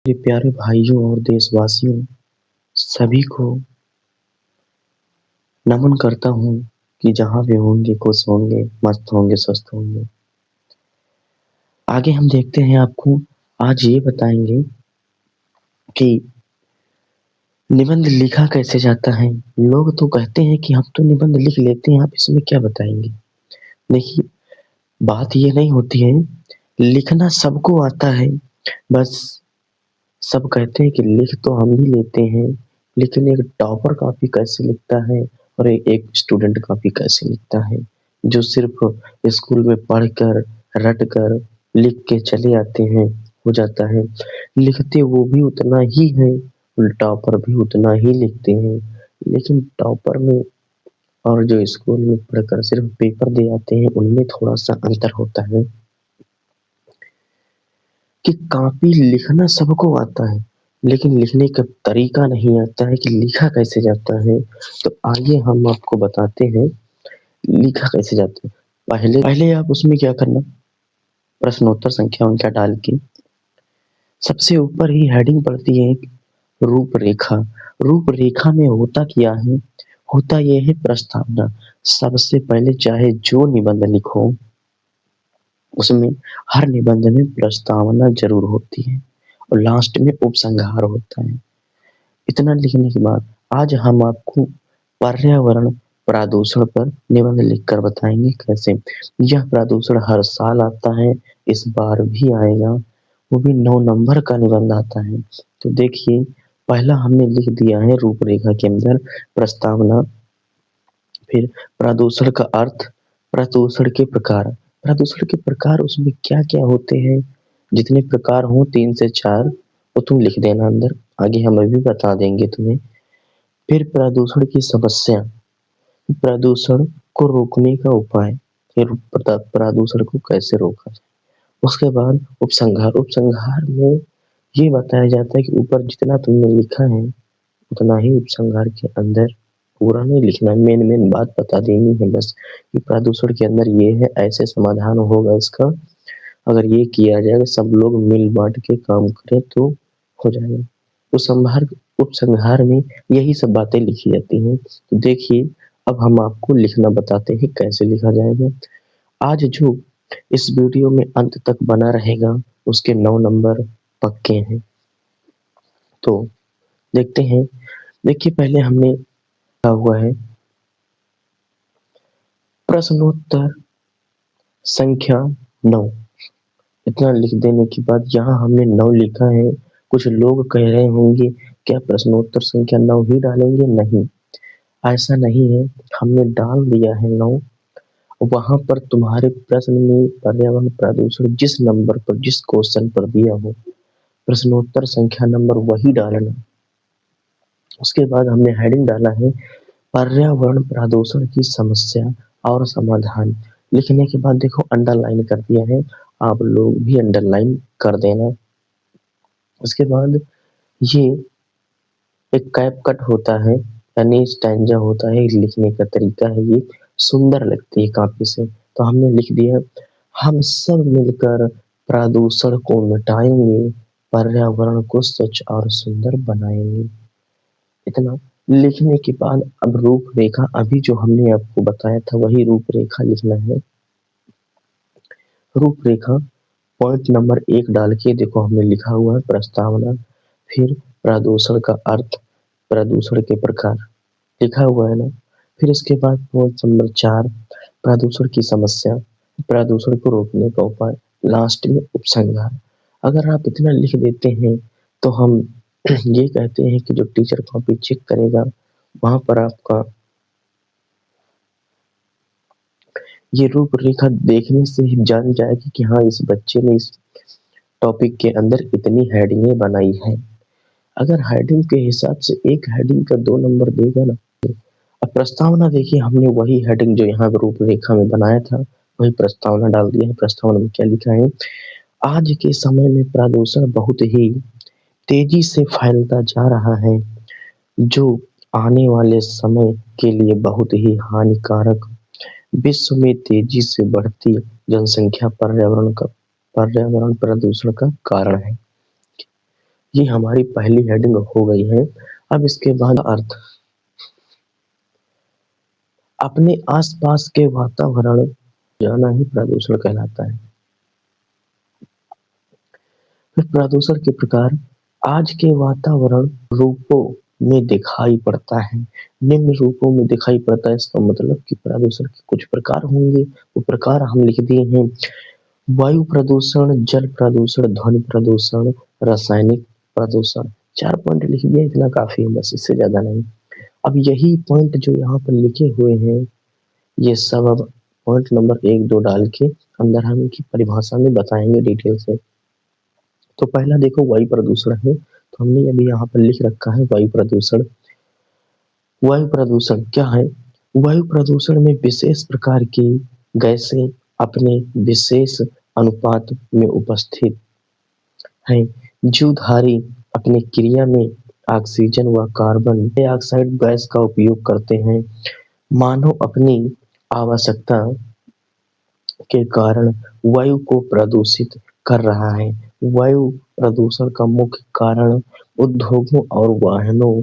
मेरे प्यारे भाइयों और देशवासियों सभी को नमन करता हूँ कि जहाँ भी होंगे खुश होंगे, मस्त होंगे, स्वस्थ होंगे। आगे हम देखते हैं आपको आज ये बताएँगे कि निबंध लिखा कैसे जाता है। लोग तो कहते हैं कि हम तो निबंध लिख लेते हैं, आप इसमें क्या बताएँगे? देखिए, बात ये नहीं होती है, लिखना सबको आता है, बस सब कहते हैं कि लिख तो हम भी लेते हैं, लेकिन एक टॉपर कॉपी कैसे लिखता है और एक स्टूडेंट कॉपी कैसे लिखता है, जो सिर्फ़ स्कूल में पढ़कर, रट कर, लिख के चले आते हैं, हो जाता है। लिखते वो भी उतना ही हैं, टॉपर भी उतना ही लिखते हैं, लेकिन टॉपर में और जो स्कूल में पढ़कर सिर्फ़ पेपर दे आते हैं, उनमें थोड़ा-सा अंतर होता है। कि कॉपी लिखना सबको आता है, लेकिन लिखने का तरीका नहीं आता है कि लिखा कैसे जाता है। तो आइए हम आपको बताते हैं, लिखा कैसे जाता है। पहले पहले आप उसमें क्या करना, प्रश्नोत्तर संख्या उनका डाल के सबसे ऊपर ही हेडिंग पड़ती है रूपरेखा। रूपरेखा में होता क्या है? होता ये है प्रस्तावना। सबसे पहले चाहे जो निबंध लिखो, उसमें हर निबंध में प्रस्तावना ज़रूर होती है और लास्ट में उपसंहार होता है। इतना लिखने के बाद आज हम आपको पर्यावरण प्रदूषण पर निबंध लिखकर बताएँगे कैसे। यह प्रदूषण हर साल आता है, इस बार भी आएगा, वो भी 9 नंबर का निबंध आता है। तो देखिए, पहला हमने लिख दिया है रूपरेखा के अंदर प्रस्तावना, फिर प्रदूषण का अर्थ, प्रदूषण के प्रकार। प्रदूषण के प्रकार उसमें क्या-क्या होते हैं? जितने प्रकार हों 3 से 4 वो तुम लिख देना अंदर, आगे हम अभी बता देंगे तुम्हें। फिर प्रदूषण की समस्या, प्रदूषण को रोकने का उपाय, फिर प्रदूषण को कैसे रोका जाए। उसके बाद उपसंहार, उपसंहार में ये बताया जाता है कि ऊपर जितना तुमने लिखा है, उतना ही उपसंहार के अंदर पूरा नहीं लिखना है, मेन-मेन बात बता देनी है बस कि प्रदूषण के अंदर ये है, ऐसे समाधान होगा इसका, अगर ये किया जाएगा, सब लोग मिल-बाँट के काम करें तो हो जाएगा। उपसंहार उपसंहार में यही सब बातें लिखी जाती हैं। तो देखिए, अब हम आपको लिखना बताते हैं कैसे लिखा जाएगा। आज जो इस वीडियो में अंत तक बना रहेगा, उसके 9 नंबर पक्के हैं। तो देखते हैं, देखिए पहले हमने लिखा हुआ है प्रश्नोत्तर संख्या 9। इतना लिख देने के बाद यहाँ हमने 9 लिखा है। कुछ लोग कह रहे होंगे क्या प्रश्नोत्तर संख्या 9 ही डालेंगे? नहीं, ऐसा नहीं है, हमने डाल दिया है 9। वहाँ पर तुम्हारे प्रश्न में पर्यावरण प्रदूषण जिस नंबर पर, जिस क्वेश्चन पर दिया हो, प्रश्नोत्तर संख्या नंबर वही डालना। उसके बाद हमने हेडिंग डाला है पर्यावरण प्रदूषण की समस्या और समाधान। लिखने के बाद देखो अंडरलाइन कर दिया है, आप लोग भी अंडरलाइन कर देना। उसके बाद ये एक कैप कट होता है, यानी स्टैंजा होता है, लिखने का तरीका है ये, सुंदर लगती है काफ़ी से। तो हमने लिख दिया, हम सब मिलकर प्रदूषण को मिटाएँगे, पर्यावरण को स्वच्छ और सुंदर बनाएँगे। इतना लिखने के बाद अब रूपरेखा, अभी जो हमने आपको बताया था वही रूपरेखा लिखना है। रूपरेखा पॉइंट नंबर 1 डाल के देखो हमने लिखा हुआ है प्रस्तावना, फिर प्रदूषण का अर्थ, प्रदूषण के प्रकार, लिखा हुआ है ना? फिर इसके बाद पॉइंट नंबर 4 प्रदूषण की समस्या, प्रदूषण को रोकने का उपाय, लास्ट में उपसंहार। अगर आप इतना लिख देते हैं, तो हम ये कहते हैं कि जो टीचर कॉपी चेक करेगा, वहाँ पर आपका ये रूपरेखा देखने से ही जान जाएगी कि हाँ, इस बच्चे ने इस टॉपिक के अंदर इतनी हेडिंगें बनाई हैं। अगर हेडिंग के हिसाब से एक हेडिंग का 2 नंबर देगा ना। अब प्रस्तावना देखिए, हमने वही हेडिंग जो यहाँ रूपरेखा में बनाया था, वही प्रस्तावना डाल दिया है। प्रस्तावना में क्या लिखा है? आज के समय में प्रदूषण बहुत ही तेजी से फैलता जा रहा है, जो आने वाले समय के लिए बहुत ही हानिकारक। विश्व में तेजी से बढ़ती जनसंख्या पर्यावरण प्रदूषण का कारण है। ये हमारी पहली हेडिंग हो गई है। अब इसके बाद अर्थ, अपने आसपास के वातावरण जाना ही प्रदूषण कहलाता है। फिर प्रदूषण के प्रकार, आज के वातावरण रूपों में दिखाई पड़ता है, निम्न रूपों में दिखाई पड़ता है। इसका मतलब कि प्रदूषण के कुछ प्रकार होंगे, वो प्रकार हम लिख दिए हैं। वायु प्रदूषण, जल प्रदूषण, ध्वनि प्रदूषण, रासायनिक प्रदूषण। 4 पॉइंट लिख दिया, इतना काफी है, बस इससे ज्यादा नहीं। अब यही पॉइंट जो यहाँ पर लिखे हुए हैं, ये सब अब पॉइंट नंबर 1-2 डाल के अंदर हम इनकी परिभाषा में बताएंगे डिटेल से। तो पहला देखो वायु प्रदूषण है, तो हमने अभी यहाँ पर लिख रखा है वायु प्रदूषण। वायु प्रदूषण क्या है? वायु प्रदूषण में विशेष प्रकार की गैसें अपने विशेष अनुपात में उपस्थित हैं। जीवधारी अपनी क्रिया में ऑक्सीजन व कार्बन डाइऑक्साइड गैस का उपयोग करते हैं। मानव अपनी आवश्यकता के कारण वायु को प्रदूषित कर रहा है। वायु प्रदूषण का मुख्य कारण उद्योगों और वाहनों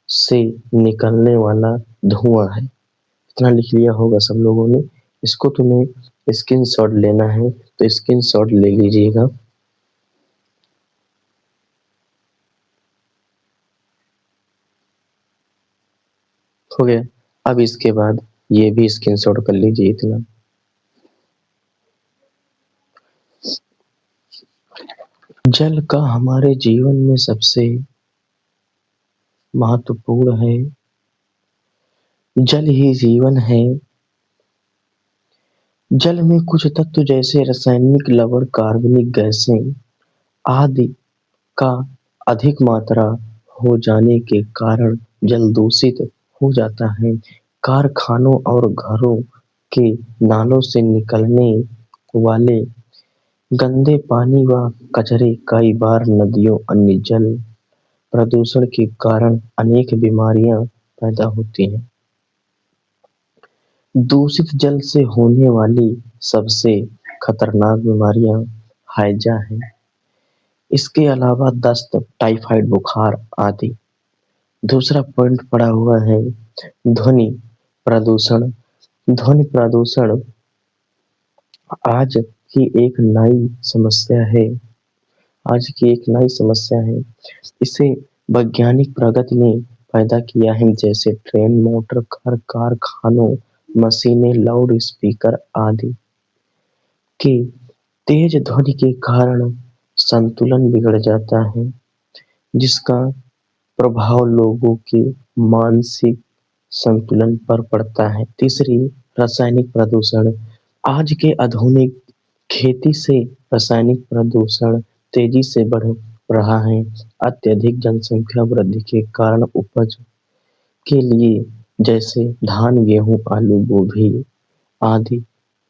से निकलने वाला धुआं है। इतना लिख लिया होगा सब लोगों ने। इसको तुम्हें स्क्रीनशॉट लेना है तो स्क्रीनशॉट ले लीजिएगा। हो गया। अब इसके बाद ये भी स्क्रीनशॉट कर लीजिए इतना। जल का हमारे जीवन में सबसे महत्वपूर्ण है। जल ही जीवन है। जल में कुछ तत्व जैसे रासायनिक लवण, कार्बनिक गैसें आदि का अधिक मात्रा हो जाने के कारण जल दूषित हो जाता है। कारखानों और घरों के नालों से निकलने वाले गंदे पानी व कचरे कई बार नदियों, अन्य जल प्रदूषण के कारण अनेक बीमारियां पैदा होती हैं। दूषित जल से होने वाली सबसे खतरनाक बीमारियां हैजा है। इसके अलावा दस्त, टाइफाइड बुखार आदि। दूसरा पॉइंट पड़ा हुआ है ध्वनि प्रदूषण। ध्वनि प्रदूषण आज की एक नई समस्या है। आज की एक नई समस्या है। इसे वैज्ञानिक प्रगति ने पैदा किया है, जैसे ट्रेन, मोटर कार, कारखानों, मशीनें, लाउड स्पीकर आदि के तेज ध्वनि के कारण संतुलन बिगड़ जाता है, जिसका प्रभाव लोगों के मानसिक संतुलन पर पड़ता है। तीसरी, रासायनिक प्रदूषण। आज के आधुनिक खेती से रासायनिक प्रदूषण तेजी से बढ़ रहा है। अत्यधिक जनसंख्या वृद्धि के कारण उपज के लिए जैसे धान, गेहूं, आलू, गोभी आदि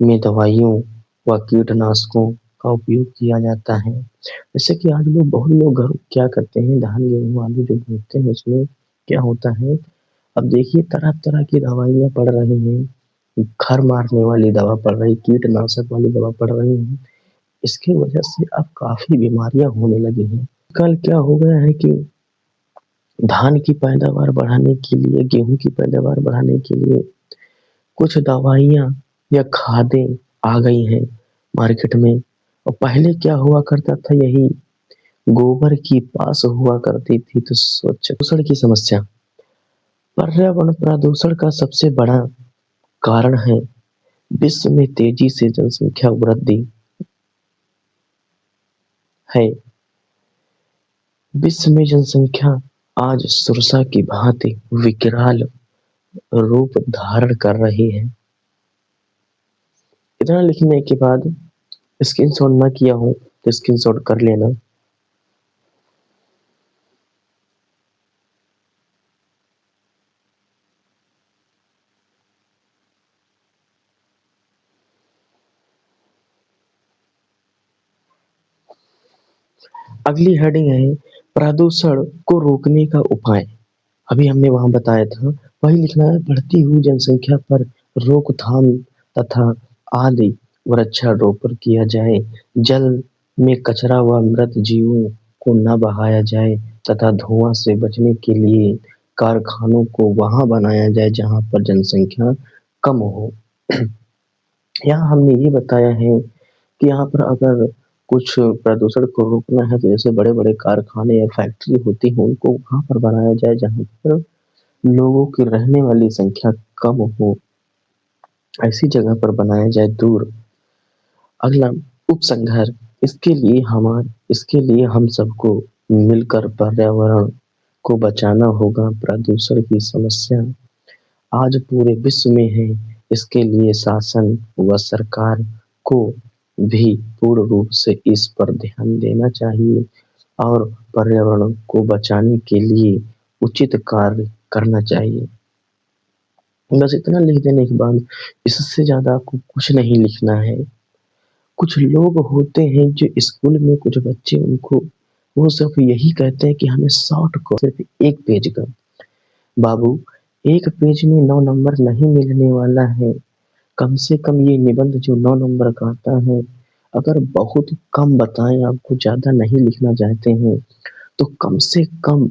में दवाइयों व कीटनाशकों का उपयोग किया जाता है। जैसे कि आज बहुत लोग घर क्या करते हैं, धान, गेहूं, आलू जो बोते हैं उसमें क्या होता है, अब देखिए तरह तरह की दवाइयाँ पड़ रही हैं, खर मारने वाली दवा पड़ रही, कीटनाशक वाली दवा पड़ रही है। इसकी वजह से अब काफी बीमारियां होने लगी हैं। कल क्या हो गया है कि धान की पैदावार बढ़ाने के लिए, गेहूं की पैदावार बढ़ाने के लिए कुछ दवाइयां या खादें आ गई हैं मार्केट में। और पहले क्या हुआ करता था, यही गोबर की पास हुआ करती थी। तो स्वच्छ प्रदूषण की समस्या, पर्यावरण प्रदूषण का सबसे बड़ा कारण है विश्व में तेजी से जनसंख्या वृद्धि है। विश्व में जनसंख्या आज सुरसा की भांति विकराल रूप धारण कर रही है। इतना लिखने के बाद स्क्रीनशॉट ना किया हो तो स्क्रीनशॉट कर लेना। अगली हेडिंग है प्रदूषण को रोकने का उपाय। अभी हमने वहां बताया था, वही लिखना है। बढ़ती हुई जनसंख्या पर रोकथाम तथा आदि वृक्षारोपण किया जाए। जल में कचरा व मृत जीवों को न बहाया जाए तथा धुआं से बचने के लिए कारखानों को वहाँ बनाया जाए जहाँ पर जनसंख्या कम हो। यहाँ हमने ये बताया है कि यहाँ पर अगर कुछ प्रदूषण को रोकना है तो जैसे बड़े-बड़े कारखाने या फैक्ट्री होती हैं उनको वहाँ पर बनाया जाए जहाँ पर लोगों की रहने वाली संख्या कम हो, ऐसी जगह पर बनाया जाए दूर। अगला उपसंहार, इसके लिए हम सबको मिलकर पर्यावरण को बचाना होगा। प्रदूषण की समस्या आज पूरे विश्व में है। इसके लिए शासन व सरकार को भी पूर्ण रूप से इस पर ध्यान देना चाहिए और पर्यावरण को बचाने के लिए उचित कार्य करना चाहिए। बस इतना लिख देने के बाद इससे ज़्यादा आपको कुछ नहीं लिखना है। कुछ लोग होते हैं जो स्कूल में कुछ बच्चे उनको वो सिर्फ यही कहते हैं कि हमें शॉर्ट को सिर्फ 1 पेज का। बाबू 1 पेज में 9 नंबर नहीं मिलने वाला है। कम से कम ये निबंध जो 9 नंबर का आता है, अगर बहुत कम बताएँ आपको ज़्यादा नहीं लिखना चाहते हैं, तो कम से कम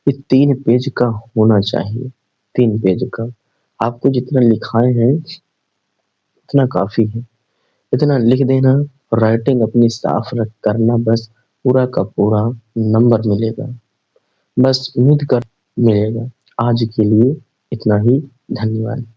ये 3 पेज का होना चाहिए, 3 पेज का। आपको जितना लिखाए हैं, उतना काफ़ी है। इतना लिख देना, राइटिंग अपनी साफ रख करना बस पूरा का पूरा नंबर मिलेगा। बस उम्मीद कर मिलेगा। आज के लिए इतना ही, धन्यवाद।